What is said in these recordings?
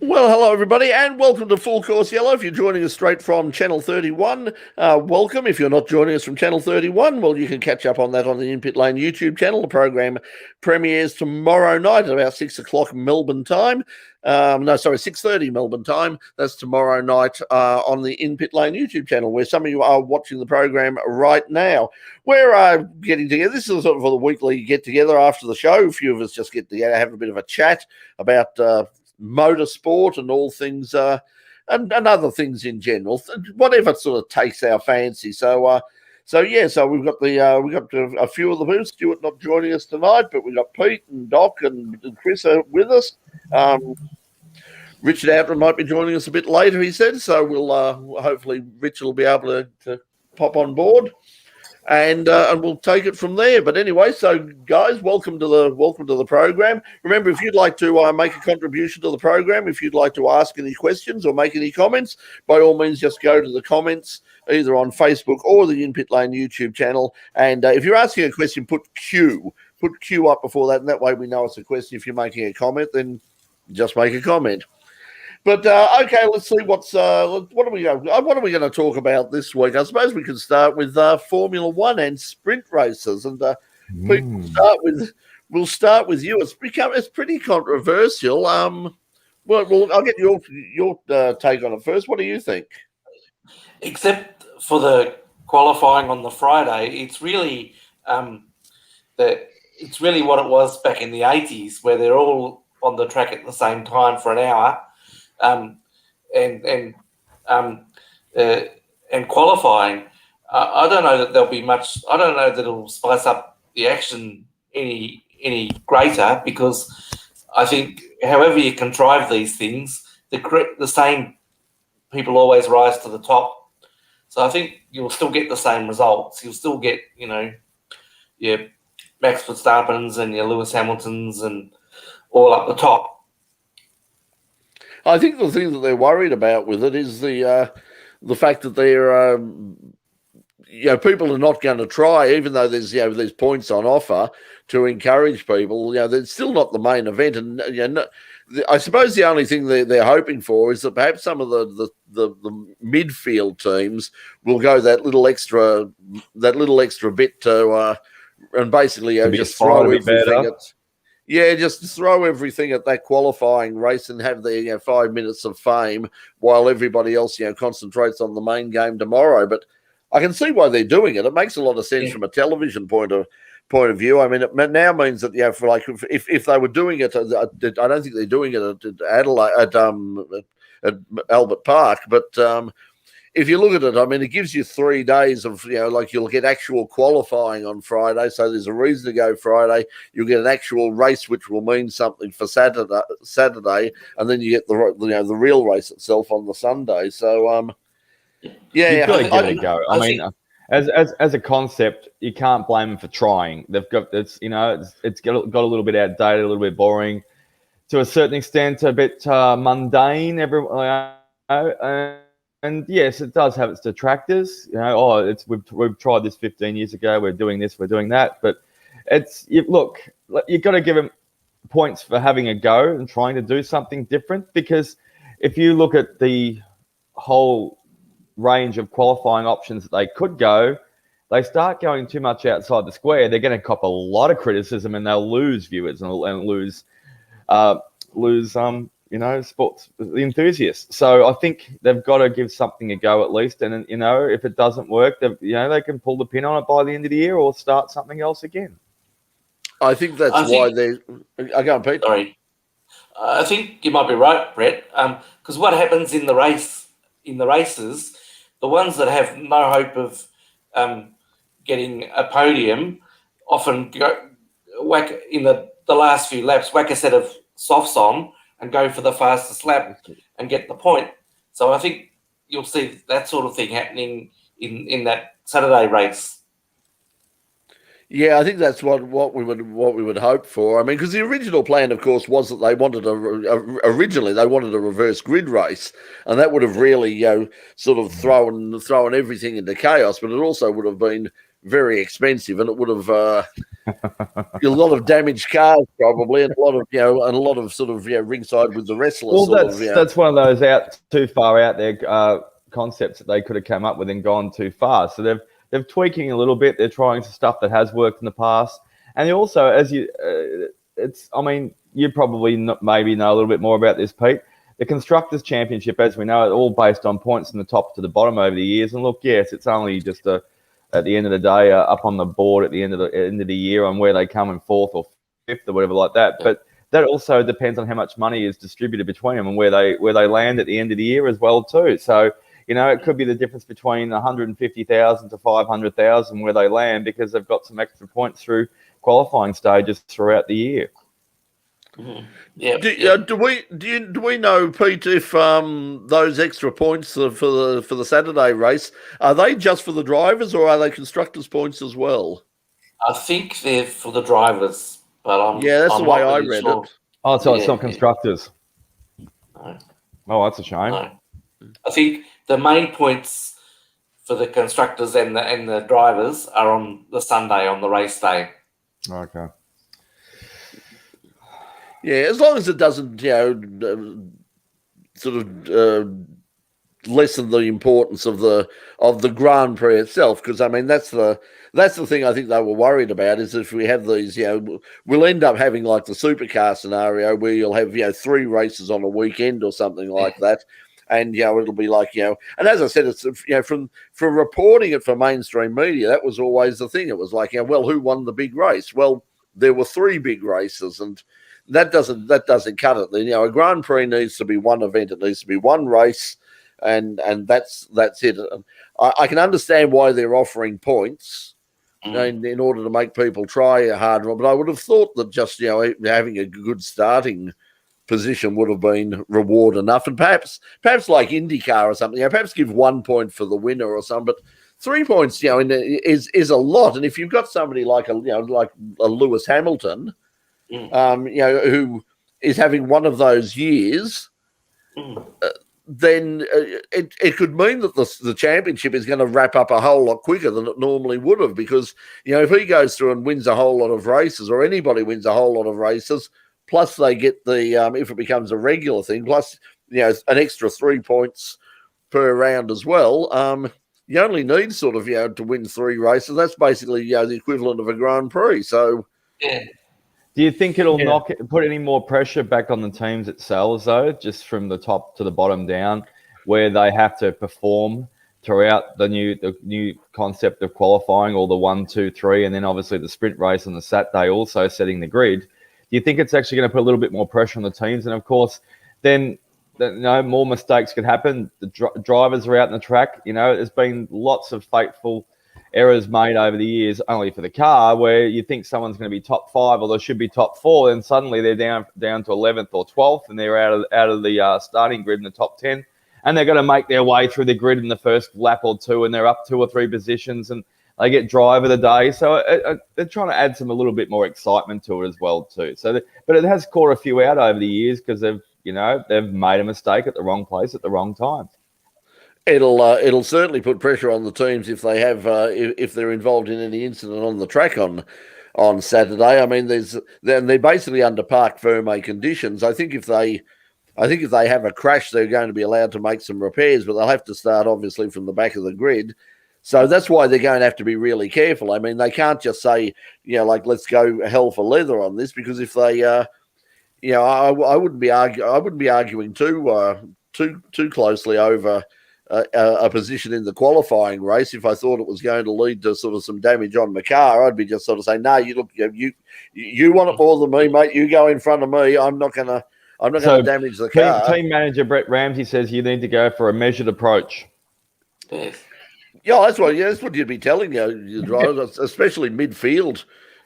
Well, hello everybody, and welcome to Full Course Yellow. If you're joining us straight from Channel 31, welcome. If you're not joining us from Channel 31, well, you can catch up on that on the In Pit Lane YouTube channel. The program premieres tomorrow night at about 6 o'clock Melbourne time. 6:30 Melbourne time. That's tomorrow night on the In Pit Lane YouTube channel, where some of you are watching the program right now. We're getting together. This is sort of a weekly get-together after the show. A few of us just get together, have a bit of a chat about motorsport and all things and other things in general, whatever sort of takes our fancy. So we've got a few of the booths. Stuart not joining us tonight, but we've got Pete and Doc and Chris are with us. Richard Outram might be joining us a bit later, he said, so we'll hopefully Richard will be able to pop on board. And we'll take it from there. But anyway, so guys, welcome to the program. Remember, if you'd like to make a contribution to the program, if you'd like to ask any questions or make any comments, by all means, just go to the comments either on Facebook or the In Pit Lane YouTube channel. And if you're asking a question, put Q up before that, and that way we know it's a question. If you're making a comment, then just make a comment. But okay, let's see what are we going to talk about this week? I suppose we could start with Formula One and sprint races, and Pete, we'll start with you. It's pretty controversial. Well, I'll get your take on it first. What do you think? Except for the qualifying on the Friday, it's really it's really what it was back in the 80s, where they're all on the track at the same time for an hour. And qualifying, I don't know that there'll be much. I don't know that it'll spice up the action any greater, because I think however you contrive these things, the same people always rise to the top. So I think you'll still get the same results. You'll still get your Max Verstappen's and your Lewis Hamilton's and all up the top. I think the thing that they're worried about with it is the fact that they're people are not going to try, even though there's points on offer to encourage people. They're still not the main event, and I suppose the only thing they're hoping for is that perhaps some of the midfield teams will go that little extra bit to and basically just throw everything at. Yeah, just throw everything at that qualifying race and have the 5 minutes of fame while everybody else concentrates on the main game tomorrow. But I can see why they're doing it. It makes a lot of sense from a television point of view. I mean, it now means that if they were doing it, I don't think they're doing it at Adelaide at Albert Park, but. If you look at it, I mean, it gives you 3 days of, you'll get actual qualifying on Friday. So there's a reason to go Friday. You'll get an actual race, which will mean something for Saturday. And then you get the real race itself on the Sunday. So, You've got to give it a go. I mean, as a concept, you can't blame them for trying. They've got, it's got a little bit outdated, a little bit boring. To a certain extent, a bit mundane. And yes, it does have its detractors. We've tried this 15 years ago. We're doing this. We're doing that. But you've got to give them points for having a go and trying to do something different. Because if you look at the whole range of qualifying options that they could go, they start going too much outside the square. They're going to cop a lot of criticism, and they'll lose viewers and lose sports enthusiasts. So I think they've got to give something a go at least. And, if it doesn't work, they can pull the pin on it by the end of the year or start something else again. I think that's why they're... Go on, Pete. Sorry. I think you might be right, Brett, because what happens in the races, the ones that have no hope of getting a podium often whack in the last few laps, whack a set of softs on and go for the fastest lap and get the point. So I think you'll see that sort of thing happening in that Saturday race. Yeah, I think that's what we would hope for. I mean, because the original plan, of course, was that they wanted originally they wanted a reverse grid race, and that would have really sort of thrown everything into chaos. But it also would have been very expensive, and it would have a lot of damaged cars probably, and a lot of sort of ringside with the wrestlers. Well, that's one of those too far out there concepts that they could have come up with and gone too far. So they're tweaking a little bit. They're trying some stuff that has worked in the past, and they also, as you, you probably maybe know a little bit more about this, Pete. The Constructors' Championship, as we know, is all based on points from the top to the bottom over the years. And look, yes, it's only just at the end of the day, up on the board at the end of the year on where they come in fourth or fifth or whatever like that. But that also depends on how much money is distributed between them and where they land at the end of the year as well too. So it could be the difference between 150,000 to 500,000 where they land because they've got some extra points through qualifying stages throughout the year. Mm-hmm. Yeah. Do we know, Pete, if those extra points for the Saturday race are they just for the drivers or are they constructors' points as well? I think they're for the drivers, but that's I'm the way I really read sure. it. Oh, so it's not constructors. No. Oh, that's a shame. No. I think the main points for the constructors and the drivers are on the Sunday on the race day. Okay. Yeah, as long as it doesn't, lessen the importance of the Grand Prix itself. Because that's the thing I think they were worried about is if we have these, we'll end up having like the supercar scenario where you'll have 3 races on a weekend or something like that. And it'll be like and as I said, it's from reporting it for mainstream media, that was always the thing. It was like well, who won the big race? Well, there were 3 big races, and that doesn't cut it. Then a Grand Prix needs to be one event. It needs to be one race, and that's it. I can understand why they're offering points in order to make people try harder, but I would have thought that just having a good starting position would have been reward enough, and perhaps like IndyCar or something, perhaps give 1 point for the winner or something, but 3 points, is a lot. And if you've got somebody like a Lewis Hamilton, who is having one of those years, then it could mean that the championship is going to wrap up a whole lot quicker than it normally would have, because if he goes through and wins a whole lot of races, or anybody wins a whole lot of races, plus they get the if it becomes a regular thing, plus an extra 3 points per round as well. You only need sort of to win 3 races. That's basically the equivalent of a Grand Prix. So, yeah. Do you think it'll put any more pressure back on the teams themselves, though, just from the top to the bottom down, where they have to perform throughout the new concept of qualifying, or the 1, 2, 3, and then obviously the sprint race on the Saturday also setting the grid? Do you think it's actually going to put a little bit more pressure on the teams? And of course, then more mistakes could happen. The drivers are out in the track. There's been lots of fateful errors made over the years, only for the car, where you think someone's going to be top 5 or they should be top 4, and suddenly they're down to 11th or 12th, and they're out of the starting grid in the top 10, and they're going to make their way through the grid in the first lap or 2, and they're up 2 or 3 positions, and they get driver of the day. So they're trying to add a little bit more excitement to it as well too. But it has caught a few out over the years because they've made a mistake at the wrong place at the wrong time. It'll certainly put pressure on the teams if they have if they're involved in any incident on the track on Saturday. They're basically under parc fermé conditions. I think if they have a crash, they're going to be allowed to make some repairs, but they'll have to start obviously from the back of the grid. So that's why they're going to have to be really careful. They can't just say, let's go hell for leather on this, because if they, I wouldn't be arguing too closely over a position in the qualifying race. If I thought it was going to lead to sort of some damage on my car, I'd be just sort of saying, no, you want it more than me, mate. You go in front of me. I'm not going to damage the car. Team manager Brett Ramsey says you need to go for a measured approach. Yes. Yeah, that's what you'd be telling your drivers, especially midfield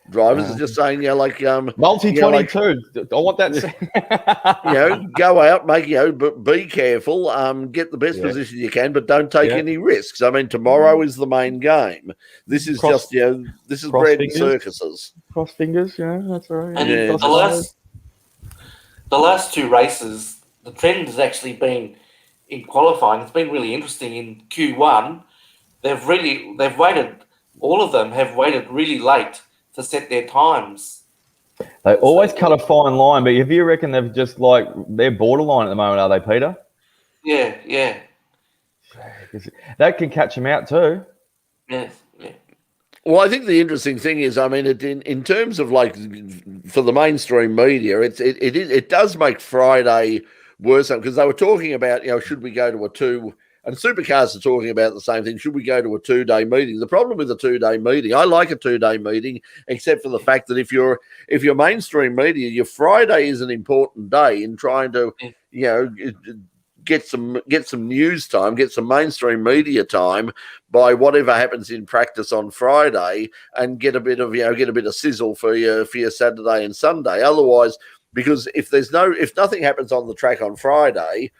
drivers, is just saying, multi-22. I want that. Go out, but be careful. Get the best position you can, but don't take any risks. Tomorrow is the main game. This is this is bread and circuses. Cross fingers, that's all right. And the last 2 races, the trend has actually been in qualifying. It's been really interesting in Q1. They've waited all of them have waited really late to set their times. They always cut a fine line, but if you reckon they've just they're borderline at the moment, are they, Peter? Yeah. That can catch them out too. Yeah. Well, I think the interesting thing is, I mean, in terms of for the mainstream media, it does make Friday worse because they were talking about, should we go to a 2, and supercars are talking about the same thing. Should we go to a 2-day meeting? The problem with a 2-day meeting, I like a 2-day meeting, except for the fact that if you're mainstream media, your Friday is an important day in trying to, get some news time, get some mainstream media time by whatever happens in practice on Friday, and get a bit of sizzle for your Saturday and Sunday. Otherwise, because if nothing happens on the track on Friday,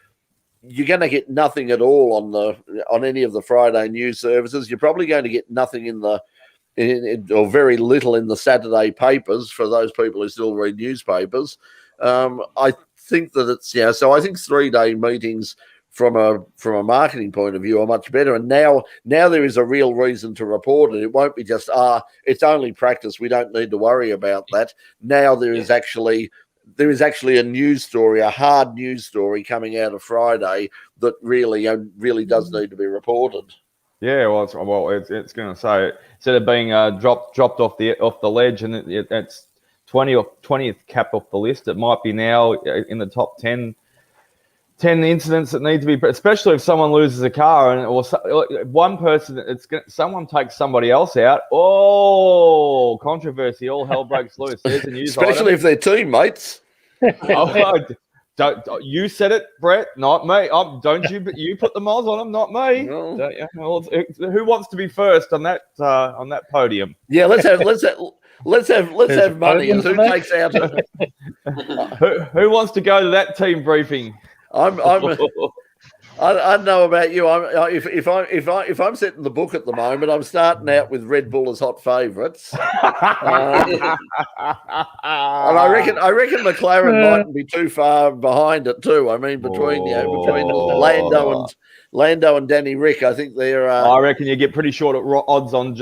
you're going to get nothing at all on any of the Friday news services. You're probably going to get nothing or very little in the Saturday papers for those people who still read newspapers. I think that it's so I think 3-day meetings from a marketing point of view are much better, and now there is a real reason to report it. It won't be just it's only practice, we don't need to worry about that. Now there is actually a news story, a hard news story coming out of Friday that really does need to be reported. Yeah, well, it's going to say, instead of being dropped off the ledge, and it's 20th cap off the list, it might be now in the top 10 incidents that need to be, especially if someone loses a car or one person, someone takes somebody else out. Oh, controversy! All hell breaks loose. There's a news especially item. if they're teammates. Don't you said it, Brett, not me. Don't you? But you put the mods on them, not me. No. Who wants to be first on that podium? Yeah, let's have money. And who takes out? Who wants to go to that team briefing? I don't know about you. If I'm setting the book at the moment, I'm starting out with Red Bull as hot favourites, and I reckon McLaren mightn't be too far behind it too. I mean, between Lando and Danny Rick, I think they're. I reckon you get pretty short odds on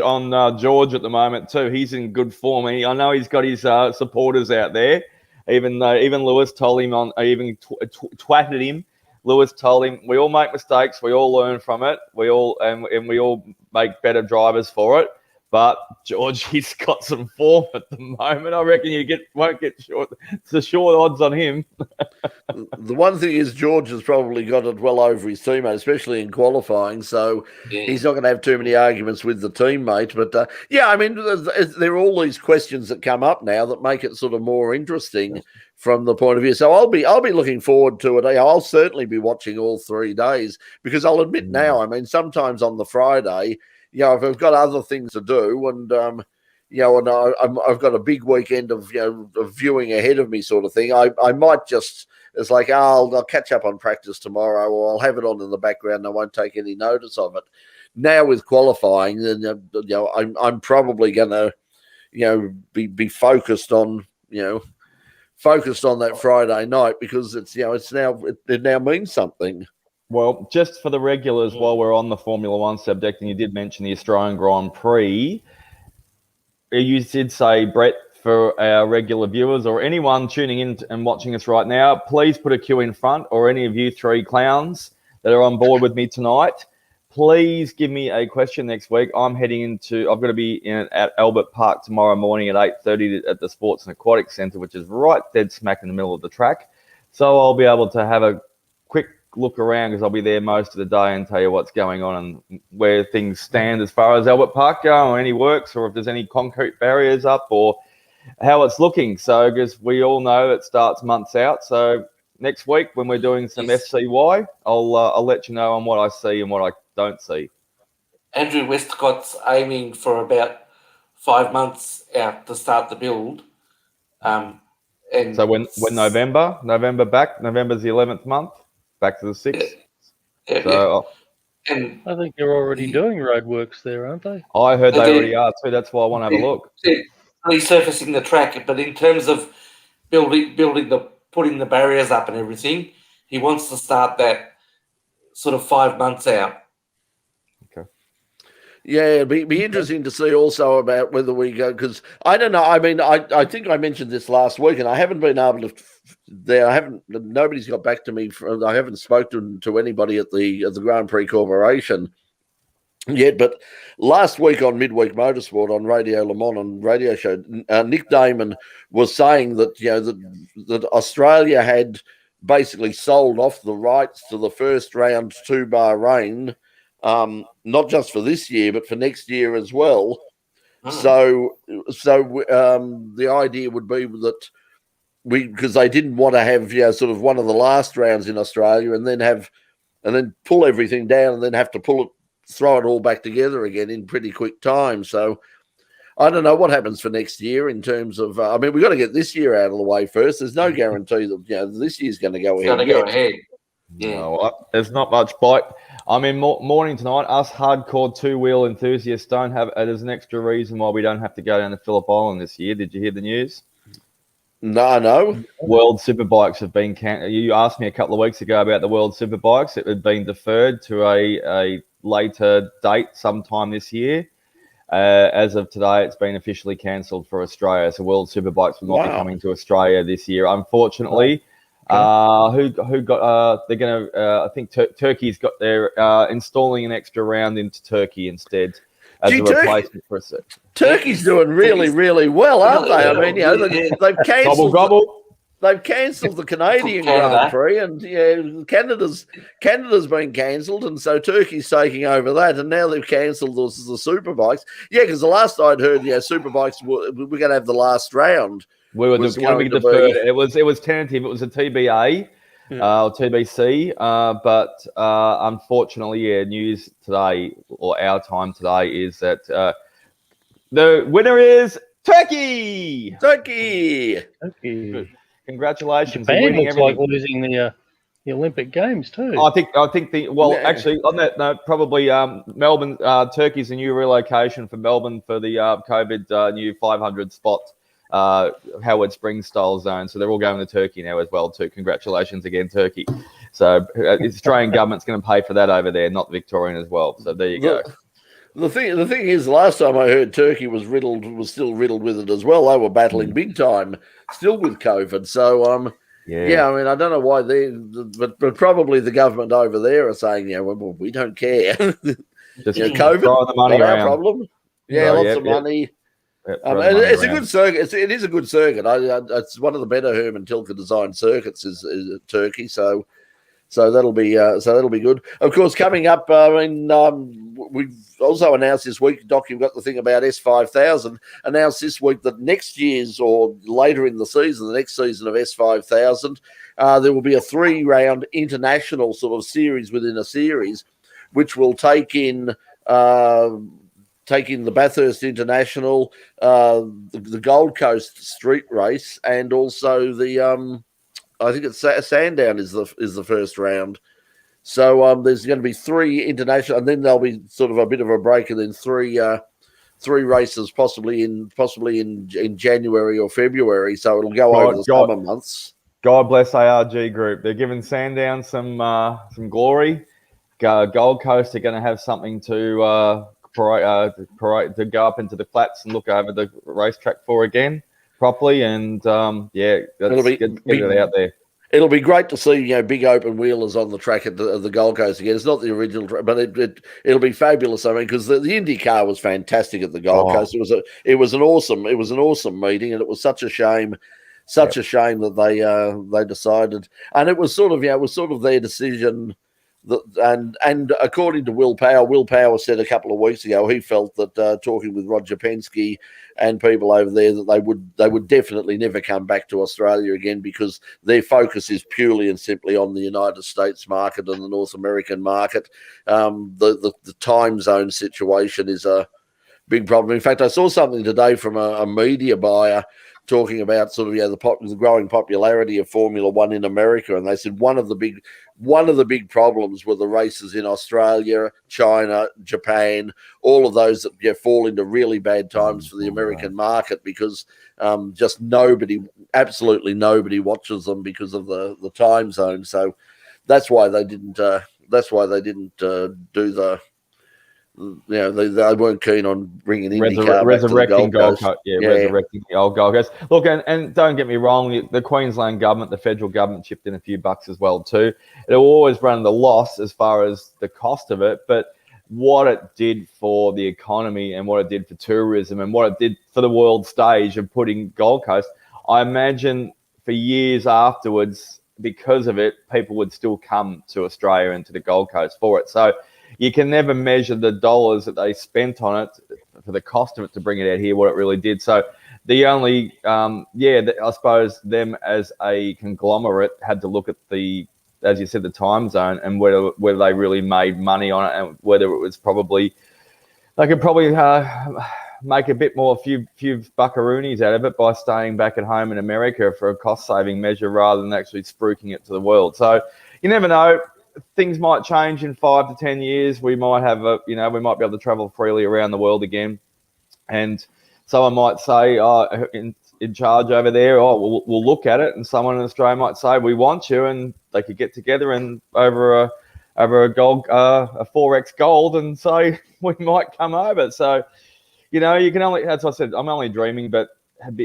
George at the moment too. He's in good form. I know he's got his supporters out there. Even Lewis told him twatted him. Lewis told him, we all make mistakes, we all learn from it, we all make better drivers for it. But George, he's got some form at the moment. I reckon won't get short odds on him. The one thing is, George has probably got it well over his teammate, especially in qualifying. So he's not going to have too many arguments with the teammate. But I mean, there are all these questions that come up now that make it sort of more interesting from the point of view. So I'll be looking forward to it. I'll certainly be watching all 3 days, because I'll admit now, I mean, sometimes on the Friday, if I've got other things to do, and and I've got a big weekend of of viewing ahead of me, sort of thing, I might just, it's like, I'll catch up on practice tomorrow, or I'll have it on in the background and I won't take any notice of it. Now with qualifying, then I'm probably going to be focused on that Friday night, because it now means something. Well, just for the regulars, while we're on the Formula One subject, and you did mention the Australian Grand Prix, you did say, Brett, for our regular viewers or anyone tuning in and watching us right now, please put a queue in front, or any of you 3 clowns that are on board with me tonight, please give me a question next week. I've got to be at Albert Park tomorrow morning at 8:30 at the Sports and Aquatic Centre, which is right dead smack in the middle of the track. So I'll be able to have a quick look around, because I'll be there most of the day, and tell you what's going on and where things stand as far as Albert Park go, or any works, or if there's any concrete barriers up, or how it's looking. So, because we all know it starts months out. So next week, when we're doing some FCY, I'll let you know on what I see and what I don't see. Andrew Westcott's aiming for about 5 months out to start the build. And so when November's the 11th month, back to the 6th. And I think they're already doing roadworks there, aren't they? I heard they already are too. That's why I want to have a look. Resurfacing the track, but in terms of putting the barriers up and everything, he wants to start that sort of 5 months out. Okay. Yeah, it'd be interesting to see also about whether we go, because I don't know. I mean, I think I mentioned this last week, and I haven't been able to. Nobody's got back to me. I haven't spoken to anybody at the Grand Prix Corporation yet. But last week on Midweek Motorsport on Radio Le Mans on radio show, Nick Damon was saying that that Australia had basically sold off the rights to the first round to Bahrain. Not just for this year, but for next year as well. So the idea would be that because they didn't want to have sort of one of the last rounds in Australia and then pull everything down and then have to throw it all back together again in pretty quick time. So I don't know what happens for next year in terms of. I mean, we've got to get this year out of the way first. There's no guarantee that this year's going to go ahead. Going to go ahead. Yeah. No, there's not much bite. I mean, morning tonight, us hardcore two-wheel enthusiasts don't have. There's an extra reason why we don't have to go down to Phillip Island this year. Did you hear the news? No. World Superbikes have been cancelled. You asked me a couple of weeks ago about the World Superbikes. It had been deferred to a later date sometime this year. As of today, it's been officially cancelled for Australia. So World Superbikes will not be coming to Australia this year, unfortunately. Who got? They're going to. I think Turkey's got their installing an extra round into Turkey instead as a replacement for a set. Turkey's doing really, really well, aren't they? I mean, they've cancelled. Gobble. They've cancelled the Canadian Grand Prix, and Canada's been cancelled, and so Turkey's taking over that, and now they've cancelled the Superbikes. Yeah, because the last I'd heard, Superbikes we're going to have the last round. When we deferred, it was tentative. It was a TBA or TBC, but unfortunately, news today or our time today is that the winner is Turkey. Turkey. Congratulations! Japan looks like losing the Olympic Games too. I think actually on that note, probably Melbourne, Turkey's a new relocation for Melbourne for the COVID new 500 spot. Howard Springs style zone, so they're all going to Turkey now as well too. Congratulations again, Turkey. So the Australian government's going to pay for that over there, not the Victorian as well. So there you go. The thing is, last time I heard Turkey was still riddled with it as well. They were battling big time, still with COVID. So I mean, I don't know why but probably the government over there are saying, well, we don't care. Just COVID, throw the money not around. our problem. Lots of money. It's a good circuit. It is a good circuit. It's one of the better Herman Tilke designed circuits is Turkey. So that'll be good. Of course, coming up, we've also announced this week, Doc, you've got the thing about S5000, announced this week that next year's or later in the season, the next season of S5000, there will be a 3-round international sort of series within a series, which will take in the Bathurst International, the Gold Coast Street Race, and also the I think it's Sandown is the first round. So there's going to be 3 international, and then there'll be sort of a bit of a break, and then 3 races possibly in January or February. So it'll go over the summer months. God bless ARG Group. They're giving Sandown some glory. Gold Coast are going to have something to go up into the flats and look over the racetrack for again properly, and get it out there. It'll be great to see big open wheelers on the track at the Gold Coast again. It's not the original track, but it'll be fabulous. I mean, because the Indy car was fantastic at the Gold Coast. It was an awesome meeting, and it was such a shame that they decided, and it was sort of their decision. And according to Will Power said a couple of weeks ago, he felt that talking with Roger Penske and people over there, that they would definitely never come back to Australia again because their focus is purely and simply on the United States market and the North American market. The time zone situation is a big problem. In fact, I saw something today from a media buyer talking about sort of the growing popularity of Formula One in America, and they said one of the big problems were the races in Australia, China, Japan, all of those that fall into really bad times for the American market because just absolutely nobody watches them because of the time zone. So that's why they didn't do they weren't keen on bringing IndyCar back to the resurrecting Gold Coast. Resurrecting the old Gold Coast. Look, and don't get me wrong, the Queensland government, the federal government chipped in a few bucks as well too. It'll always run at a loss as far as the cost of it, but what it did for the economy and what it did for tourism and what it did for the world stage of putting Gold Coast, I imagine for years afterwards, because of it, people would still come to Australia and to the Gold Coast for it. So you can never measure the dollars that they spent on it for the cost of it to bring it out here, what it really did. So the only, I suppose them as a conglomerate had to look at the, as you said, the time zone and whether they really made money on it and whether it was probably, they could probably make a bit more, few buckaroonies out of it by staying back at home in America for a cost-saving measure rather than actually spruiking it to the world. So you never know. Things might change in 5 to 10 years. We might have we might be able to travel freely around the world again. And someone might say, in charge over there, we'll look at it. And someone in Australia might say, we want you. And they could get together and over a gold, a 4X gold and say, we might come over. So, you can only, as I said, I'm only dreaming, but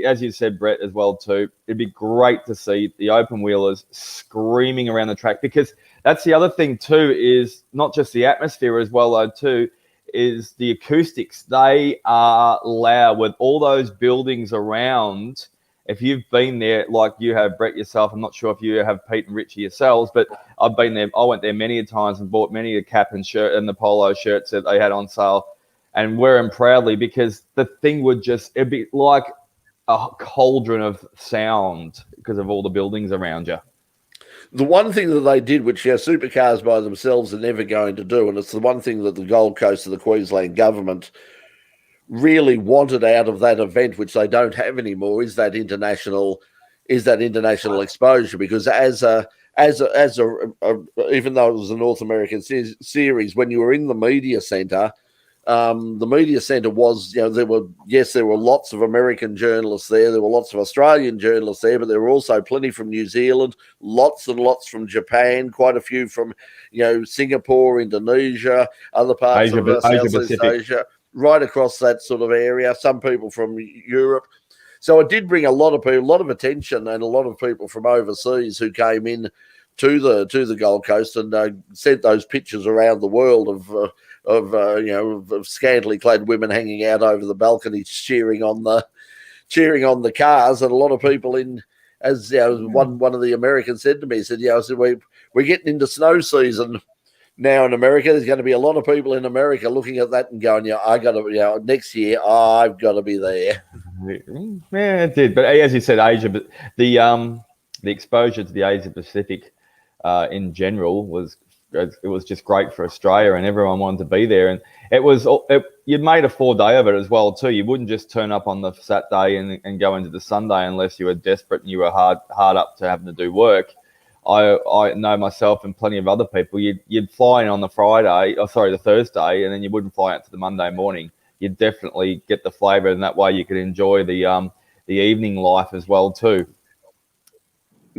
as you said, Brett, as well too, it'd be great to see the open wheelers screaming around the track, because that's the other thing too, is not just the atmosphere as well though too, is the acoustics. They are loud with all those buildings around. If you've been there like you have, Brett, yourself, I'm not sure if you have, Pete and Richie yourselves, but I've been there. I went there many a times and bought many a cap and shirt and the polo shirts that they had on sale and wear them proudly, because the thing would just, it'd be like a cauldron of sound because of all the buildings around you. The one thing that they did, which supercars by themselves are never going to do, and it's the one thing that the Gold Coast and the Queensland government really wanted out of that event, which they don't have anymore, is that international exposure. Because as a even though it was a North American series, when you were in the media centre. The media centre was, there were lots of American journalists there. There were lots of Australian journalists there, but there were also plenty from New Zealand, lots and lots from Japan, quite a few from, Singapore, Indonesia, other parts of Southeast Asia, right across that sort of area. Some people from Europe. So it did bring a lot of people, a lot of attention, and a lot of people from overseas who came in to the Gold Coast and sent those pictures around the world of scantily clad women hanging out over the balconies cheering on the cars. And a lot of people one of the Americans said to me, we're getting into snow season now in America. There's going to be a lot of people in America looking at that and going, I got to, next year I've got to be there. Yeah, it did. But as you said, Asia, but the exposure to the Asia Pacific in general was just great for Australia, and everyone wanted to be there. And you made a 4-day of it as well too. You wouldn't just turn up on the Saturday and go into the Sunday unless you were desperate and you were hard up to having to do work. I know myself and plenty of other people. You'd fly in on the the Thursday, and then you wouldn't fly out to the Monday morning. You'd definitely get the flavour, and that way you could enjoy the evening life as well too.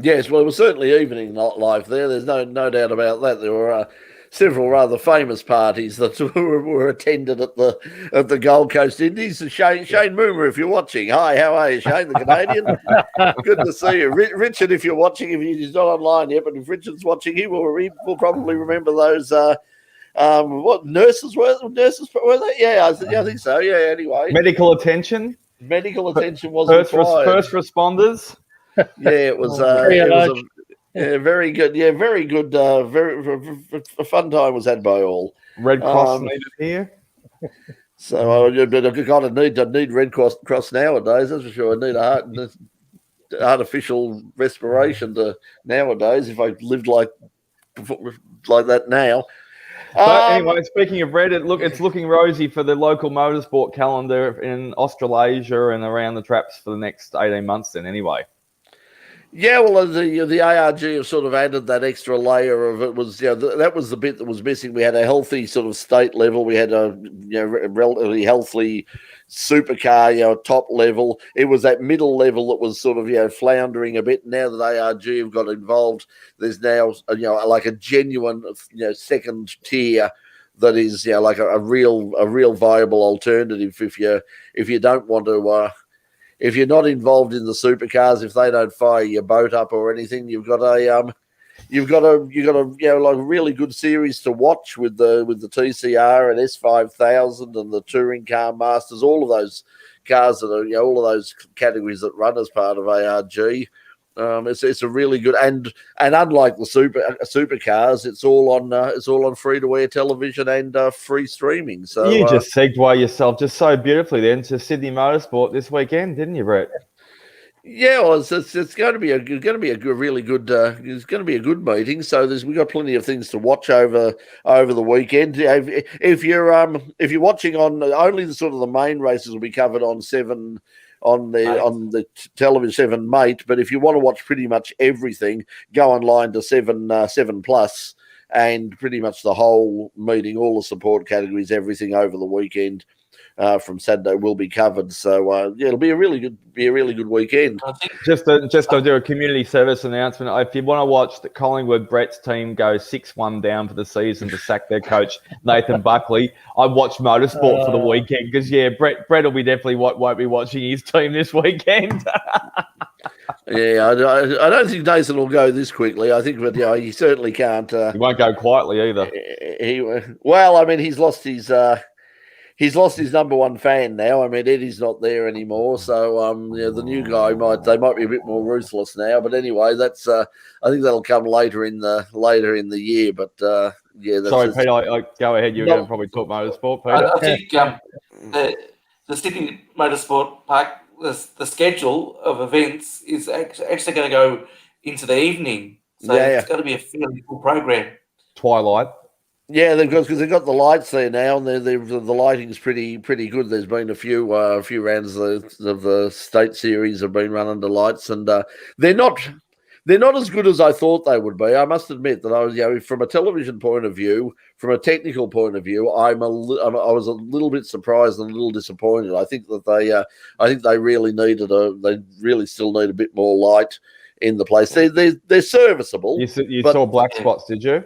Yes, well, it was certainly evening life there. There's no doubt about that. There were several rather famous parties that were attended at the Gold Coast Indies. Shane Moomer, if you're watching, hi, how are you, Shane, the Canadian? Good to see you, Richard. If you're watching, if he's not online yet, but if Richard's watching, he will probably remember those. What nurses were they? Yeah, I think so. Yeah. Anyway, medical attention was required. First responders. Yeah, it was. Very good. Yeah, very good. A fun time was had by all. Red Cross needed here. So I need Red Cross nowadays. That's for sure. I need a artificial respiration nowadays. If I lived like that now. But anyway, speaking of red, it's looking rosy for the local motorsport calendar in Australasia and around the traps for the next 18 months. Then anyway. Yeah, well, the ARG have sort of added that extra layer of it. Was that was the bit that was missing. We had a healthy sort of state level. We had a relatively healthy supercar top level. It was that middle level that was sort of floundering a bit. Now that ARG have got involved, there's now like a genuine second tier that is, like a real viable alternative if you don't want to. If you're not involved in the supercars, if they don't fire your boat up or anything, you've got a like a really good series to watch with the TCR and S5000 and the Touring Car Masters, all of those cars that are all of those categories that run as part of ARG. It's a really good, and unlike the supercars, it's all on free to air television and free streaming. So you just segued yourself just so beautifully then to Sydney Motorsport this weekend, didn't you, Brett? Yeah, well, it's going to be a really good it's going to be a good meeting. So we've got plenty of things to watch over the weekend. If you're watching on only the sort of the main races will be covered on Seven. On the television 7 Mate, but if you want to watch pretty much everything, go online to 7 Plus, and pretty much the whole meeting, all the support categories, everything over the weekend from Saturday will be covered. So it'll be a really good weekend. I think Just to do a community service announcement, if you want to watch the Collingwood Brett's team go 6-1 down for the season to sack their coach Nathan Buckley, I watched Motorsport for the weekend because Brett will be definitely won't be watching his team this weekend. Yeah, I don't think Nathan will go this quickly. I think, but he certainly can't. He won't go quietly either. He's lost his number one fan now. I mean, Eddie's not there anymore, so the new guy might be a bit more ruthless now. But anyway, that's I think that'll come later in the year. But Sorry, Peter, I go ahead. You're going to probably talk motorsport, Peter. I think the Sydney Motorsport Park, the schedule of events is actually going to go into the evening, so it's going to be a fairly full program. Twilight. Yeah, because they've got the lights there now, and the lighting's pretty good. There's been a few rounds of the state series have been run under lights, and they're not as good as I thought they would be. I must admit that I was, from a television point of view, from a technical point of view, I was a little bit surprised and a little disappointed. I think that they really still need a bit more light in the place. They're serviceable. You saw black spots, did you?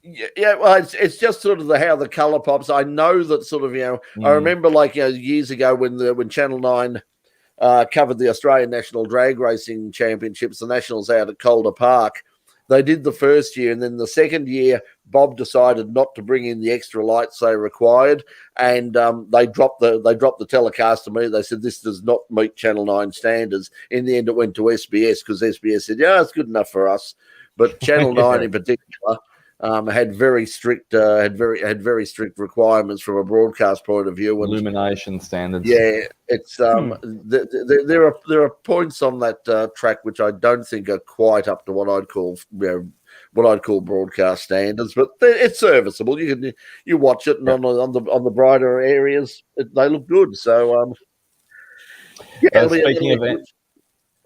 Yeah, well, it's just sort of how the color pops. I know that sort of I remember years ago when Channel 9 covered the Australian National Drag Racing Championships, the Nationals out at Calder Park. They did the first year, and then the second year, Bob decided not to bring in the extra lights they required, and they dropped the telecast to me. They said this does not meet Channel 9 standards. In the end, it went to SBS because SBS said, "Yeah, it's good enough for us." But Channel 9 in particular had very strict requirements from a broadcast point of view. And, illumination standards. Yeah, it's there are points on that track which I don't think are quite up to what I'd call broadcast standards, but it's serviceable. You watch it, and on the brighter areas, they look good. So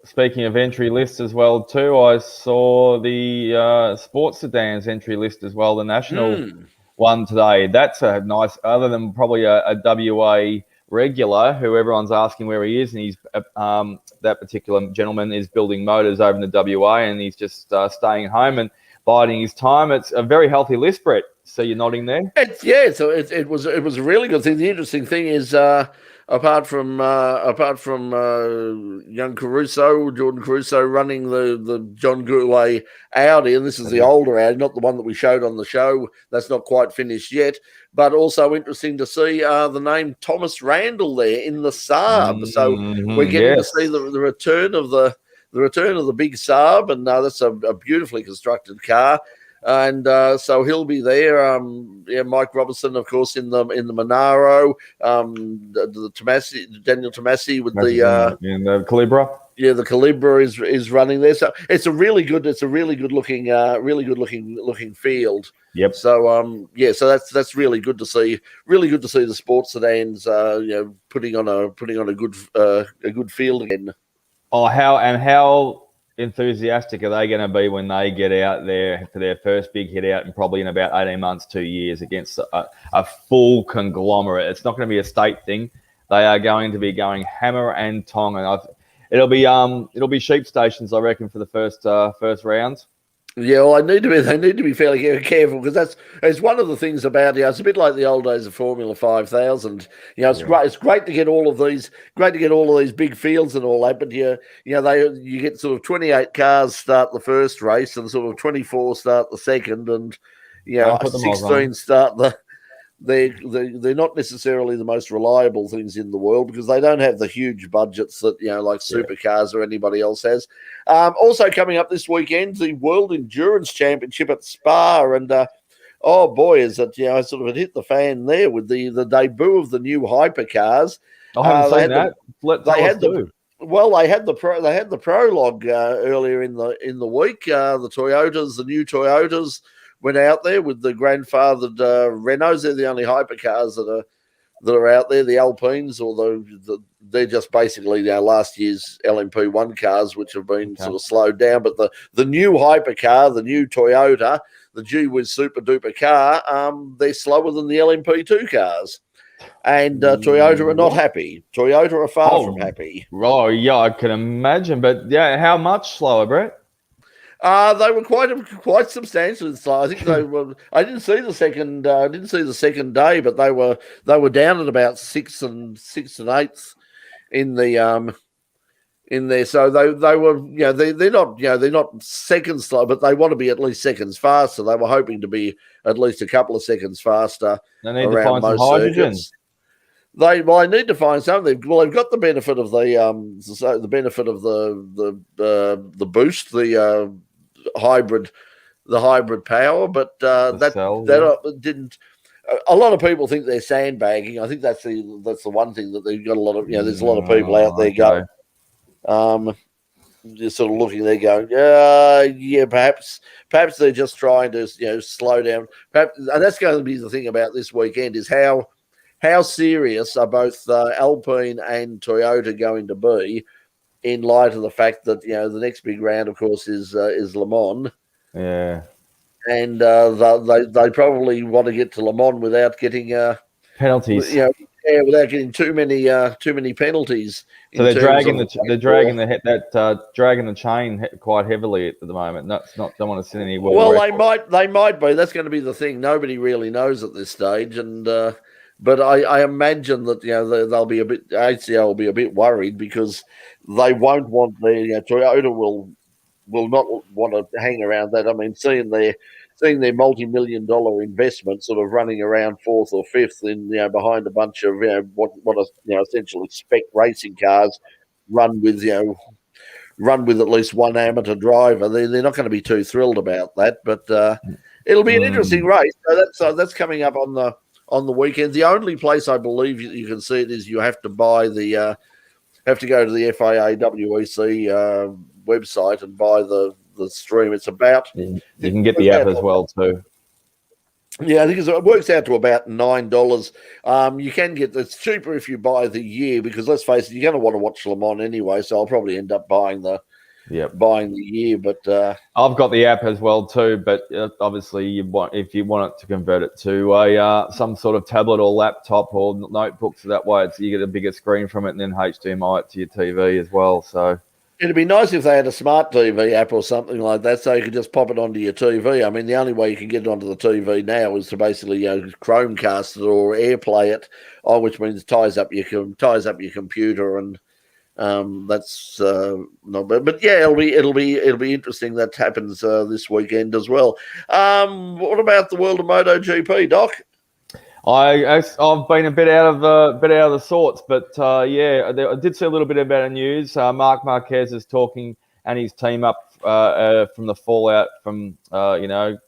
Speaking of entry lists as well, too, I saw the sports sedans entry list as well, the national one today. That's a nice, other than probably a WA regular who everyone's asking where he is, and he's that particular gentleman is building motors over in the WA, and he's just staying home and biding his time. It's a very healthy list, Brett. So you're nodding there? So it was a really good thing. The interesting thing is, apart from young Jordan Caruso running the John Goulet Audi, and this is the older Audi, not the one that we showed on the show. That's not quite finished yet. But also interesting to see the name Thomas Randall there in the Saab. So we're getting to see the return of the big Saab, and that's a beautifully constructed car. And so he'll be there. Mike Robertson, of course, in the Monaro. The Daniel Tomasi with the Calibra. Yeah, the Calibra is running there. So it's a really good looking field. Yep. So so that's really good to see. Really good to see the sports sedans putting on a good field again. Oh, how enthusiastic are they going to be when they get out there for their first big hit out, and probably in about 18 months, 2 years, against a full conglomerate? It's not going to be a state thing. They are going to be going hammer and tong, and it'll be sheep stations, I reckon, for the first rounds. Yeah, well, they need to be fairly careful because it's one of the things about it's a bit like the old days of Formula 5000. It's great to get all of these big fields and all that, but you get sort of 28 cars start the first race and sort of 24 start the second, and Don't put them all 16 wrong. start the. They're not necessarily the most reliable things in the world because they don't have the huge budgets that like supercars or anybody else has. Also coming up this weekend, the World Endurance Championship at Spa, and oh boy, is it sort of it hit the fan there with the debut of the new hypercars. I haven't seen that. They had the prologue earlier in the week. The new Toyotas went out there with the grandfathered Renaults. They're the only hypercars that are out there. The Alpines, although they're just basically last year's LMP1 cars, which have been sort of slowed down. But the new hypercar, the new Toyota, the G-Wiz Super Duper car, they're slower than the LMP2 cars. And Toyota are not happy. Toyota are far from happy. Oh, yeah, I can imagine. But yeah, how much slower, Brett? They were quite substantially slow. I think they were. I didn't see the second day, but they were down at about six and eighths in the in there. So they were they're not seconds slow, but they want to be at least seconds faster. They were hoping to be at least a couple of seconds faster. They need to find some hydrogen. Circuits. They need to find something. They've got the benefit of the boost, the hybrid power, but that didn't. A lot of people think they're sandbagging. I think that's the one thing that they've got a lot of. There's a lot of people out there going, just sort of looking there, going, perhaps they're just trying to slow down. Perhaps, and that's going to be the thing about this weekend is how serious are both Alpine and Toyota going to be in light of the fact that the next big round, of course, is Le Mans. Yeah, and they probably want to get to Le Mans without getting penalties. Without getting too many penalties. So they're dragging the chain quite heavily at the moment. Don't want to send any. Well, they might be. That's going to be the thing. Nobody really knows at this stage, and. But I imagine that they'll be ACO will be a bit worried because they won't want Toyota will not want to hang around that. I mean, seeing their multi-million-dollar investment sort of running around fourth or fifth in behind a bunch of what are essentially spec racing cars run with at least one amateur driver. They're not going to be too thrilled about that, but it'll be an interesting race. So that's coming up on the weekend. The only place I believe you can see it is you have to buy have to go to the FIA WEC website and buy the stream. It's about you can get the app as well too. Yeah, I think it works out to about $9. You can get it's cheaper if you buy the year because let's face it, you're going to want to watch Le Mans anyway. So I'll probably end up buying the year, but I've got the app as well too. But obviously, if you want it to convert it to a some sort of tablet or laptop or notebook, so that way you get a bigger screen from it, and then HDMI it to your TV as well. So it'd be nice if they had a smart TV app or something like that, so you could just pop it onto your TV. I mean, the only way you can get it onto the TV now is to basically Chromecast it or AirPlay it, which means it ties up your computer and. That's not bad, but yeah, it'll be interesting that happens this weekend as well. What about the world of MotoGP, Doc? I've been a bit out of the sorts, but I did see a little bit about the news. Marc Marquez is talking and his team up from the fallout from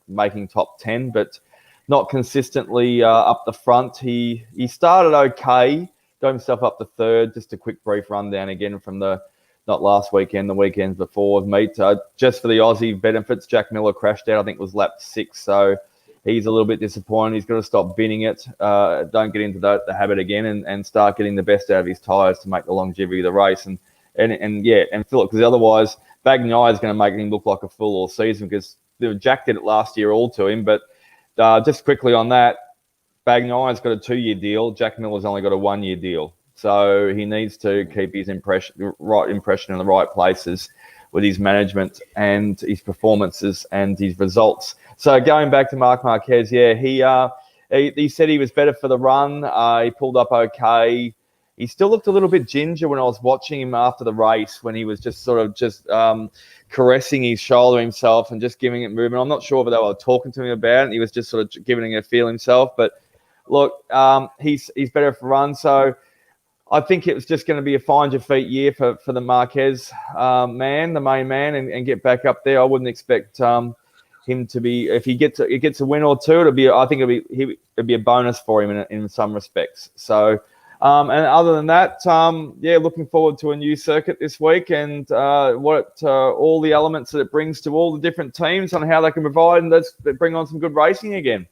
making top 10, but not consistently up the front. He started okay. Got himself up to third. Just a quick brief rundown again from not last weekend, the weekends before of meet. Just for the Aussie benefits, Jack Miller crashed out. I think it was lap 6, so he's a little bit disappointed. He's got to stop binning it. Don't get into the habit again and start getting the best out of his tyres to make the longevity of the race. And Philip, because otherwise Bagnaia is going to make him look like a fool all season because Jack did it last year all to him. But just quickly on that, Bagnaia's got a 2-year deal. Jack Miller's only got a 1-year deal. So he needs to keep his impression in the right places. with his management and his performances and his results. So going back to Marc Marquez, yeah, he said he was better for the run. He pulled up okay. He still looked a little bit ginger when I was watching him after the race, when he was just caressing his shoulder himself and just giving it movement. I'm not sure if they were talking to him about it, and he was just sort of giving it a feel himself. But look, he's better for run. So I think it was just going to be a find your feet year for the Marquez the main man, and get back up there. I wouldn't expect him to be, if he gets a win or two, I think it'd be a bonus for him in some respects. So. And other than that, looking forward to a new circuit this week, and all the elements that it brings to all the different teams on how they can provide and bring on some good racing again.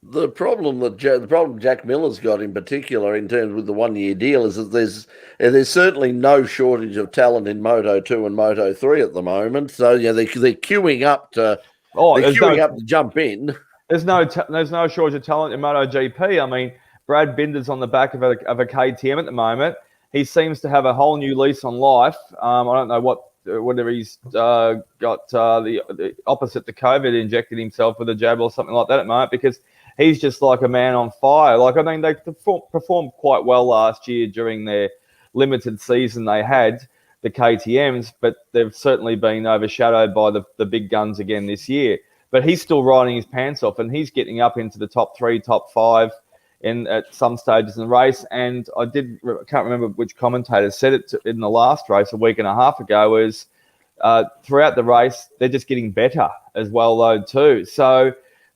The problem Jack Miller's got in particular in terms with the 1 year deal is that there's certainly no shortage of talent in Moto 2 and Moto 3 at the moment. So they're queuing up to jump in. There's no shortage of talent in Moto GP. I mean, Brad Binder's on the back of a KTM at the moment. He seems to have a whole new lease on life. I don't know whether he's got the opposite to COVID, injected himself with a jab or something like that at the moment, because he's just like a man on fire. Like, I mean, they performed quite well last year during their limited season they had, the KTMs, but they've certainly been overshadowed by the big guns again this year. But he's still riding his pants off, and he's getting up into the top 3, top 5 at some stages in the race. And I can't remember which commentator said it in the last race a week and a half ago, was throughout the race, they're just getting better as well, though, too. So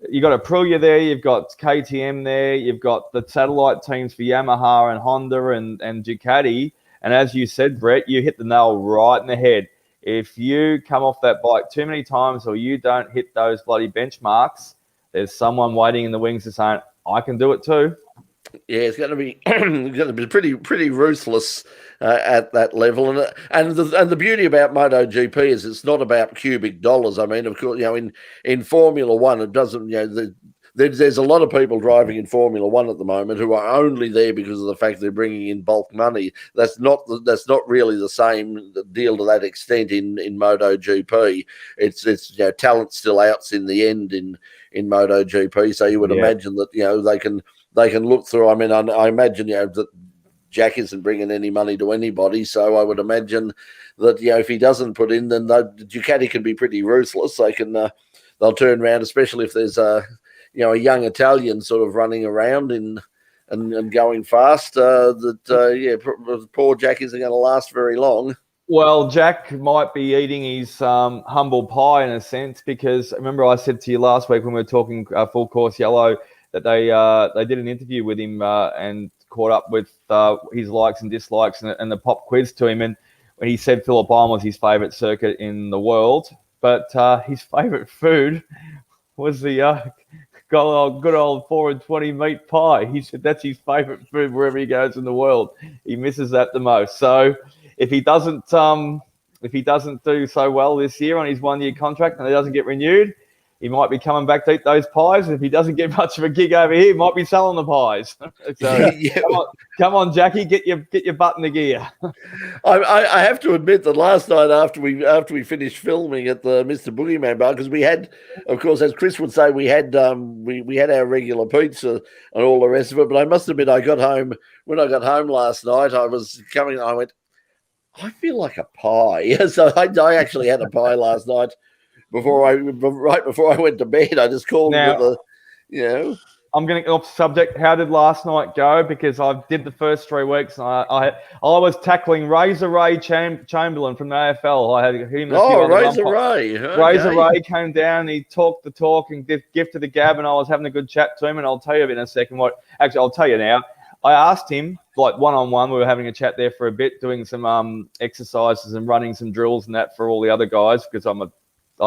you've got Aprilia there, you've got KTM there, you've got the satellite teams for Yamaha and Honda and Ducati. And as you said, Brett, you hit the nail right in the head. If you come off that bike too many times, or you don't hit those bloody benchmarks, there's someone waiting in the wings to say, I can do it too. Yeah, it's going to be pretty ruthless at that level, and the beauty about MotoGP is it's not about cubic dollars. I mean, of course, in Formula One, it doesn't. There's a lot of people driving in Formula One at the moment who are only there because of the fact they're bringing in bulk money. That's not really the same deal to that extent in MotoGP. It's talent still outs in the end in MotoGP. So you would imagine that they can look through. I mean, I imagine that Jack isn't bringing any money to anybody. So I would imagine that if he doesn't put in, then Ducati can be pretty ruthless. They'll turn around, especially if there's a young Italian sort of running around and going fast. Poor Jack isn't going to last very long. Well, Jack might be eating his humble pie in a sense, because remember I said to you last week when we were talking Full Course Yellow that they did an interview with him and caught up with his likes and dislikes and the pop quiz to him, and when he said Phillip Island was his favourite circuit in the world, but his favourite food was the good old 4 and 20 meat pie. He said that's his favourite food wherever he goes in the world. He misses that the most. So if he doesn't do so well this year on his 1 year contract and he doesn't get renewed, he might be coming back to eat those pies. If he doesn't get much of a gig over here, he might be selling the pies. So come on, Jackie, get your butt in the gear. I have to admit that last night after we finished filming at the Mr. Boogeyman bar, because we had, of course, as Chris would say, we had our regular pizza and all the rest of it. But I must admit, when I got home last night, I went, I feel like a pie. So I actually had a pie last night. Right before I went to bed, I just called him with I'm going to go off subject. How did last night go? Because I did the first 3 weeks, and I was tackling Razor Ray Chamberlain from the AFL. I had him. Razor Ray. Okay. Razor Ray came down. He talked the talk and gifted the gab, and I was having a good chat to him. And I'll tell you in a second I'll tell you now. I asked him, like one-on-one, we were having a chat there for a bit, doing some exercises and running some drills and that for all the other guys, because I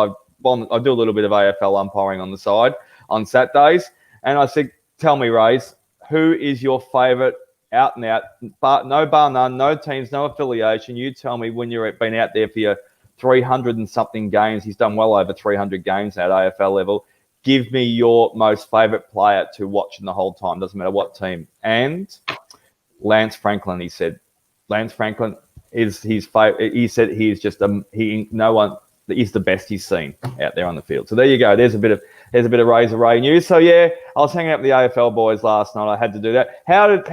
do a little bit of AFL umpiring on the side on Saturdays. And I said, tell me, Rays, who is your favourite out and out, no bar none, no teams, no affiliation? You tell me when you've been out there for your 300 and something games. He's done well over 300 games at AFL level. Give me your most favourite player to watch in the whole time. Doesn't matter what team. And Lance Franklin, he said. Lance Franklin, His he said he's just he's the best he's seen out there on the field. So there you go. There's a bit of Razor Ray news. So yeah, I was hanging out with the AFL boys last night. I had to do that. How did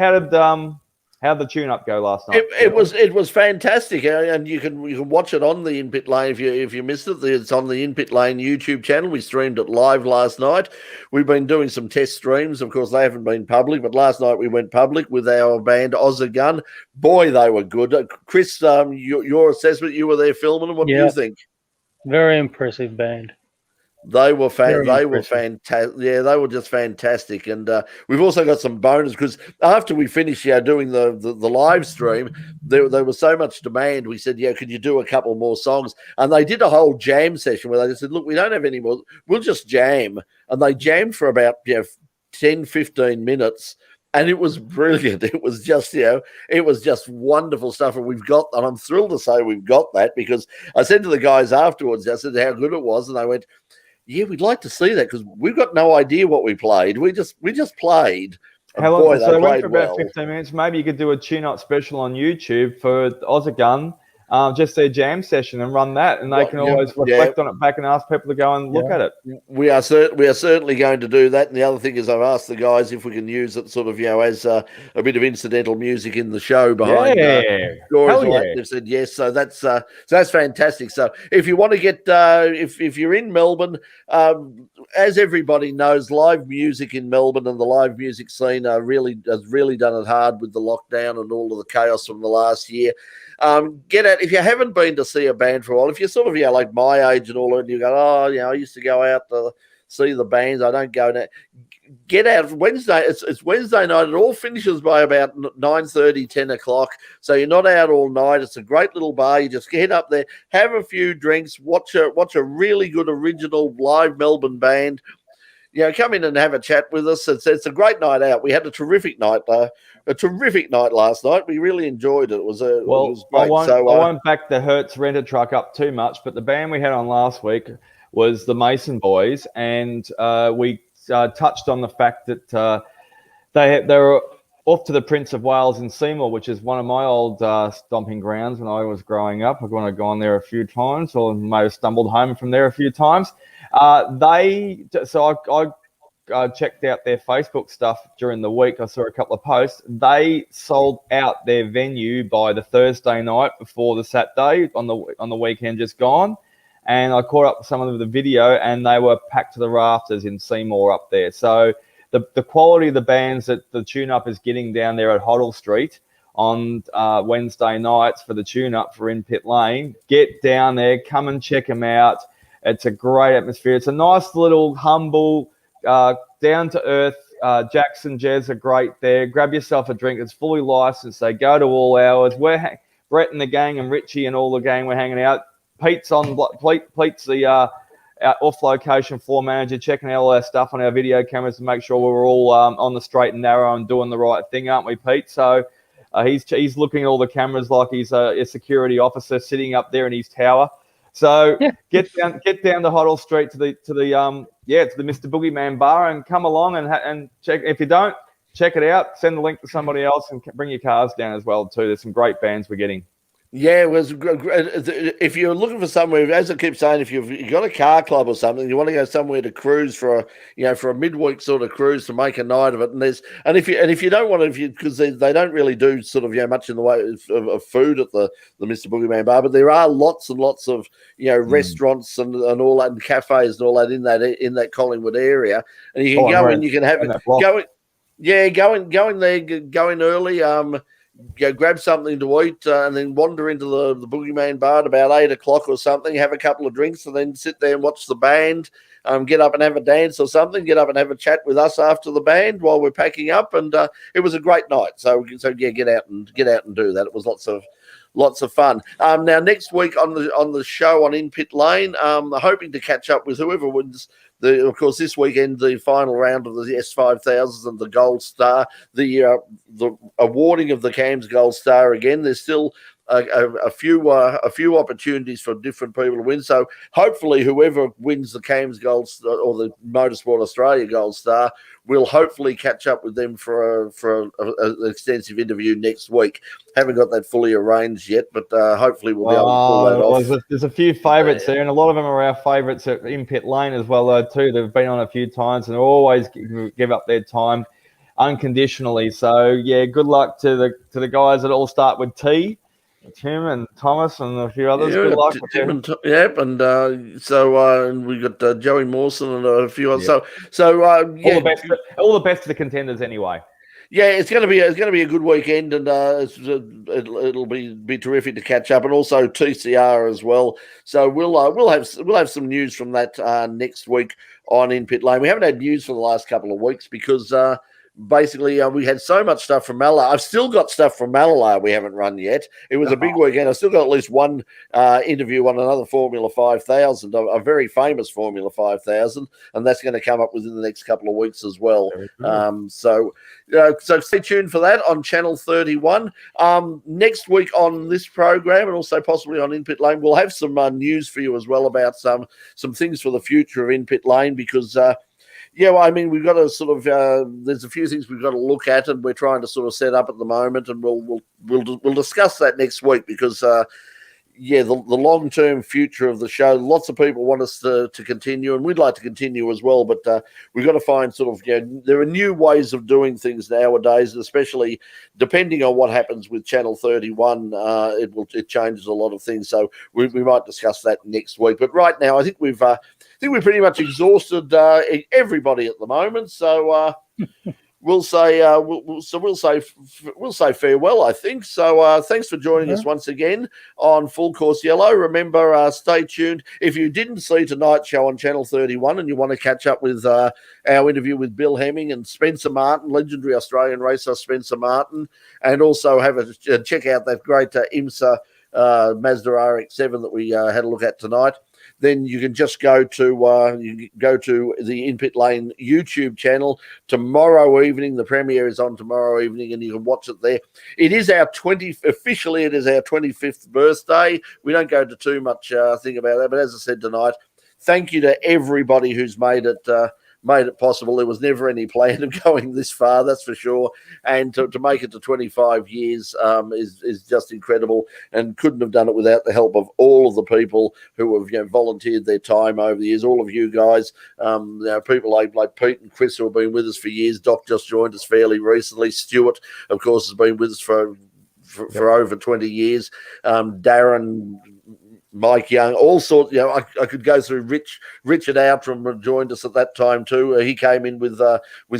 the tune-up go last night? It was fantastic, and you can watch it on the In Pit Lane if you missed it. It's on the In Pit Lane YouTube channel. We streamed it live last night. We've been doing some test streams. Of course, they haven't been public, but last night we went public with our band Gun. Boy, they were good. Chris, your assessment. You were there filming them. What do you think? Very impressive band. They were fantastic. Yeah, they were just fantastic. And we've also got some bonus because after we finished doing the live stream, there was so much demand. We said, could you do a couple more songs? And they did a whole jam session where they just said, look, we don't have any more. We'll just jam. And they jammed for about 10, 15 minutes. And it was brilliant. It was just, it was just wonderful stuff. And and I'm thrilled to say we've got that, because I said to the guys afterwards, I said how good it was. And they went, yeah, we'd like to see that, because we've got no idea what we played. We just played. How long? So they went for about 15 minutes. Maybe you could do a tune-up special on YouTube for Gun, just their jam session, and run that, and they can always reflect on it back and ask people to go and look at it. We are certainly going to do that. And the other thing is, I've asked the guys if we can use it sort of, as a bit of incidental music in the show behind. They've said yes, so that's fantastic. So if you want to get, if you're in Melbourne, as everybody knows, live music in Melbourne and the live music scene has really done it hard with the lockdown and all of the chaos from the last year. Get out if you haven't been to see a band for a while. If you're sort of like my age and all that, and you go, I used to go out to see the bands. I don't go now. Get out Wednesday. It's Wednesday night. It all finishes by about 9:30, 10 o'clock. So you're not out all night. It's a great little bar. You just get up there, have a few drinks, watch a really good original live Melbourne band. Come in and have a chat with us. It's a great night out. We had a terrific night last night. We really enjoyed it. It was great. I won't back the Hertz Rent a Truck up too much, but the band we had on last week was the Mason Boys, and we touched on the fact that they were off to the Prince of Wales in Seymour, which is one of my old stomping grounds when I was growing up. I've gone there a few times, or may have stumbled home from there a few times. I checked out their Facebook stuff during the week. I saw a couple of posts. They sold out their venue by the Thursday night before the Saturday on the weekend just gone. And I caught up with some of the video, and they were packed to the rafters in Seymour up there. So the quality of the bands that the tune-up is getting down there at Hoddle Street on Wednesday nights for the tune-up for In Pit Lane, get down there, come and check them out. It's a great atmosphere. It's a nice little humble, down-to-earth. Jackson, Jez are great there. Grab yourself a drink. It's fully licensed. They go to all hours. Brett and the gang and Richie and all the gang were hanging out. Pete's the off-location floor manager, checking out all our stuff on our video cameras to make sure we're all on the straight and narrow and doing the right thing, aren't we, Pete? So he's looking at all the cameras like he's a security officer sitting up there in his tower. So get down to Hoddle Street to the Mr. Boogeyman bar and come along and check. If you don't, check it out. Send the link to somebody else and bring your cars down as well too. There's some great bands we're getting. Yeah, it was. If you're looking for somewhere, as I keep saying, if you've got a car club or something, you want to go somewhere to cruise for a midweek sort of cruise to make a night of it. And if you don't want to, because they don't really do sort of much in the way of food at the Mr. Boogeyman bar, but there are lots and lots of restaurants and all that, and cafes and all that in that Collingwood area, and you can go in, you can have it go in there, go in early. Grab something to eat and then wander into the Boogeyman bar at about 8 o'clock or something, have a couple of drinks and then sit there and watch the band, get up and have a dance or something, get up and have a chat with us after the band while we're packing up. And it was a great night. So get out and do that. It was lots of fun. Now next week on the show on In Pit Lane, hoping to catch up with whoever wins. Of course, this weekend, the final round of the S5000s and the Gold Star, the awarding of the CAMS Gold Star again. There's still a few opportunities for different people to win. So hopefully, whoever wins the CAMS Gold Star or the Motorsport Australia Gold Star, we'll hopefully catch up with them for an extensive interview next week. Haven't got that fully arranged yet, but hopefully we'll be able to pull that off. There's a few favourites there, and a lot of them are our favourites in pit lane as well, too. They've been on a few times and always give up their time unconditionally. So yeah, good luck to the guys that all start with T. Tim and Thomas and a few others. Good luck. Tim and and we got Joey Mawson and a few others. Yeah. So all the best to the contenders anyway. Yeah, it's going to be a good weekend, and it'll be terrific to catch up, and also TCR as well. So we'll have some news from that next week on In Pit Lane. We haven't had news for the last couple of weeks because basically we had so much stuff from Malala. I've still got stuff from Malala we haven't run yet. It was a big weekend. I've still got at least one interview on another Formula 5000, a very famous Formula 5000, and that's going to come up within the next couple of weeks as well. So stay tuned for that on Channel 31. Next week on this program, and also possibly on In Pit Lane, we'll have some news for you as well about some things for the future of In Pit Lane, because we've got to sort of there's a few things we've got to look at, and we're trying to sort of set up at the moment, and we'll discuss that next week, because the long-term future of the show, lots of people want us to continue, and we'd like to continue as well, but we've got to find sort of, there are new ways of doing things nowadays, especially depending on what happens with Channel 31. It changes a lot of things, so we might discuss that next week. But right now, I think we've pretty much exhausted everybody at the moment, so we'll say farewell, I think. So thanks for joining us once again on Full Course Yellow. Remember, stay tuned. If you didn't see tonight's show on Channel 31 and you want to catch up with our interview with Bill Hemming and Spencer Martin, legendary Australian racer Spencer Martin, and also check out that great IMSA Mazda RX-7 that we had a look at tonight, then you can just go to the In Pit Lane YouTube channel tomorrow evening. The premiere is on tomorrow evening, and you can watch it there. It is our 25th birthday. We don't go into too much thing about that, but as I said tonight, thank you to everybody who's made it possible. There was never any plan of going this far, that's for sure. And to make it to 25 years is just incredible, and couldn't have done it without the help of all of the people who have volunteered their time over the years. All of you guys, people like Pete and Chris, who have been with us for years. Doc just joined us fairly recently. Stuart, of course, has been with us for over 20 years. Darren, Mike Young, all sorts. I could go through. Richard Outram joined us at that time too. He came in with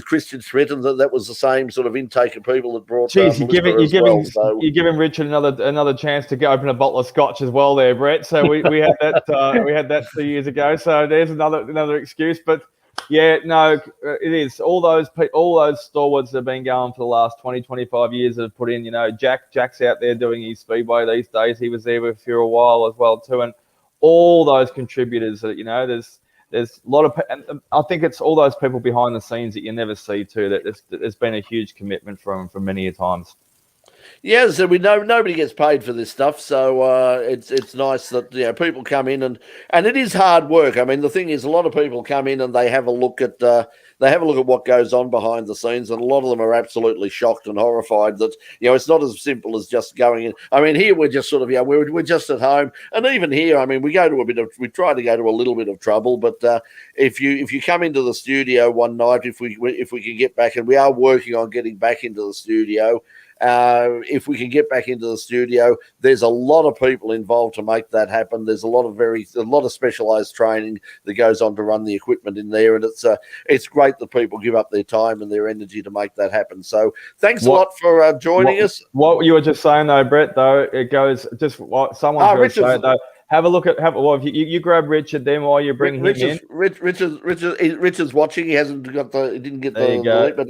Christian Schmidt, and that was the same sort of intake of people that brought. You're giving Richard another chance to go open a bottle of scotch as well, there, Brett. So we had that we had that 2 years ago. So there's another excuse, but. Yeah, no, it is. All those stalwarts that have been going for the last 20, 25 years have put in, Jack's out there doing his speedway these days. He was there for a while as well too. And all those contributors that, there's a lot of, and I think it's all those people behind the scenes that you never see too, that there's been a huge commitment from many times. Yeah, so we know nobody gets paid for this stuff, so it's nice that people come in and it is hard work. I mean, the thing is, a lot of people come in and they have a look at what goes on behind the scenes, and a lot of them are absolutely shocked and horrified that it's not as simple as just going in. I mean, here we're just sort of we're just at home, and even here, I mean, we try to go to a little bit of trouble, but if you come into the studio one night, if we can get back, and we are working on getting back into the studio. If we can get back into the studio, there's a lot of people involved to make that happen. There's a lot of specialized training that goes on to run the equipment in there, and it's great that people give up their time and their energy to make that happen. So thanks a lot for joining us. What you were just saying though, Brett, though, it goes just what someone's going to say though. Have a look at if you grab Richard then while you bring him in. Richard's watching. He didn't get the link, but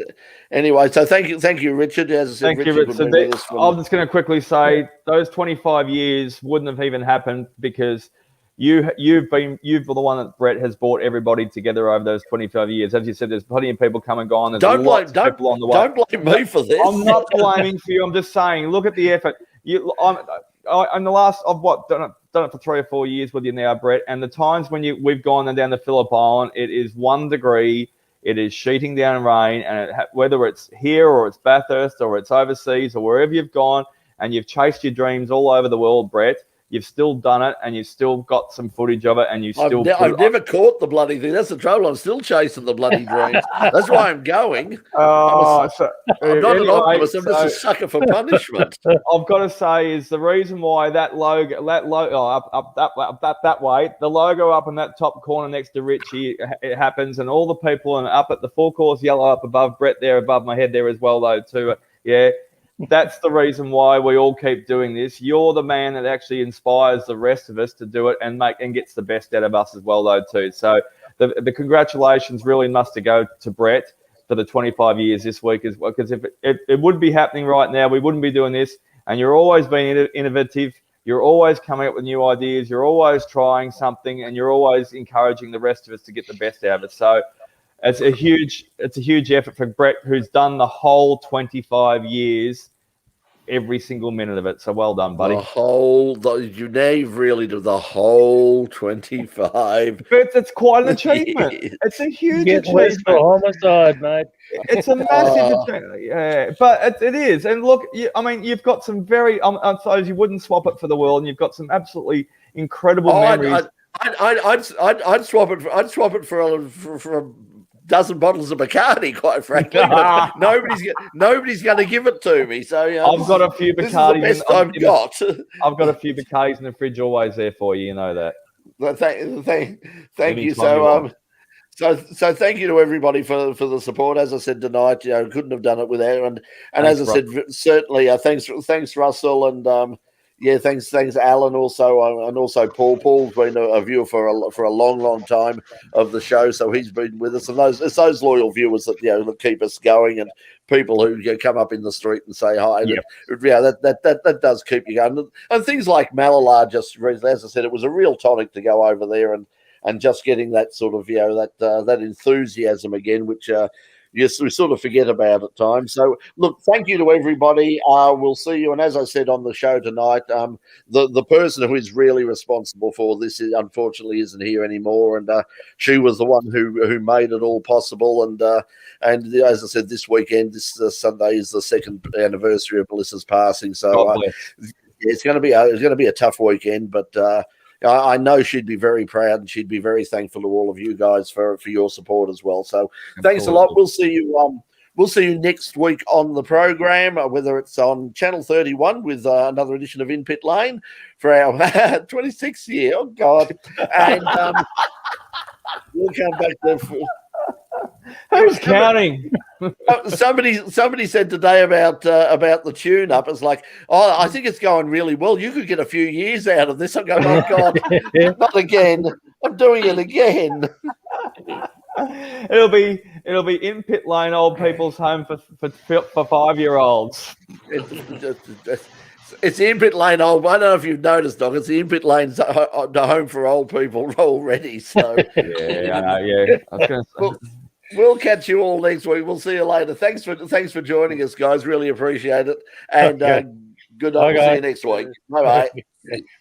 anyway. So thank you, Richard. As I said, thank you, Richard. I'm just going to quickly say those 25 years wouldn't have even happened because you've been the one that Brett has brought everybody together over those 25 years. As you said, there's plenty of people come and gone. Don't blame me for this. I'm not blaming for you. I'm just saying, look at the effort. in the last, I've done it for 3 or 4 years with you now, Brett. And the times when we've gone down to Phillip Island, it is 1 degree. It is sheeting down rain, and whether it's here or it's Bathurst or it's overseas or wherever you've gone, and you've chased your dreams all over the world, Brett, you've still done it, and you've still got some footage of it, and you still. I've never caught the bloody thing. That's the trouble. I'm still chasing the bloody dreams. That's why I'm going. Oh, I'm not an optimist. I'm just a sucker for punishment. I've got to say, is the reason why that logo up that way, the logo up in that top corner next to Richie, it happens, and all the people and up at the four course yellow up above Brett there, above my head there as well, though too. Yeah. That's the reason why we all keep doing this. You're the man that actually inspires the rest of us to do it and gets the best out of us as well, though, too. So the congratulations really must go to Brett for the 25 years this week as well, because if it would be happening right now, we wouldn't be doing this. And you're always being innovative. You're always coming up with new ideas. You're always trying something, and you're always encouraging the rest of us to get the best out of it. So it's a huge effort for Brett, who's done the whole 25 years, every single minute of it. So well done, buddy. You've really done the whole 25. But it's quite an achievement. It's a huge achievement. For homicide, mate. It's a massive achievement. Yeah, but it is. And look, you've got some very. I suppose you wouldn't swap it for the world, and you've got some absolutely incredible memories. I'd swap it for a dozen bottles of Bacardi, quite frankly. But nobody's going to give it to me. So I've got a few Bacardis. This is the best I've got. I've got a few Bacardis in the fridge, always there for you. You know that. Well, thank you. So thank you to everybody for the support. As I said tonight, couldn't have done it without. And as I said, certainly thanks Russell, and thanks Alan also, and also Paul. Paul's been a viewer for a long time of the show, so he's been with us. And it's those loyal viewers that that keep us going, and people who come up in the street and say hi. Yep. That does keep you going. And things like Malala, just as I said, it was a real tonic to go over there and just getting that sort of that enthusiasm again, which yes, we sort of forget about at times. So, look, thank you to everybody. We'll see you. And as I said on the show tonight, the person who is really responsible for this unfortunately isn't here anymore. And she was the one who made it all possible. And as I said, this weekend, this Sunday is the 2nd anniversary of Melissa's passing. So it's going to be a tough weekend, but I know she'd be very proud, and she'd be very thankful to all of you guys for your support as well. So thanks a lot. We'll see you next week on the program, whether it's on Channel 31 with another edition of In Pit Lane for our 26th year. Oh God! And we'll come back there. Who's counting? Somebody said today about the tune-up. It's like, I think it's going really well. You could get a few years out of this. I'm going, oh God, not again. I'm doing it again. It'll be In Pit Lane, old people's home for 5-year-olds. It's the In Pit Lane old. I don't know if you've noticed, Doc. It's the In Pit Lane's the home for old people already. So yeah, I know. Yeah, I was going to say. We'll catch you all next week. We'll see you later. Thanks for joining us, guys. Really appreciate it. And good night. We'll see you next week. Bye bye.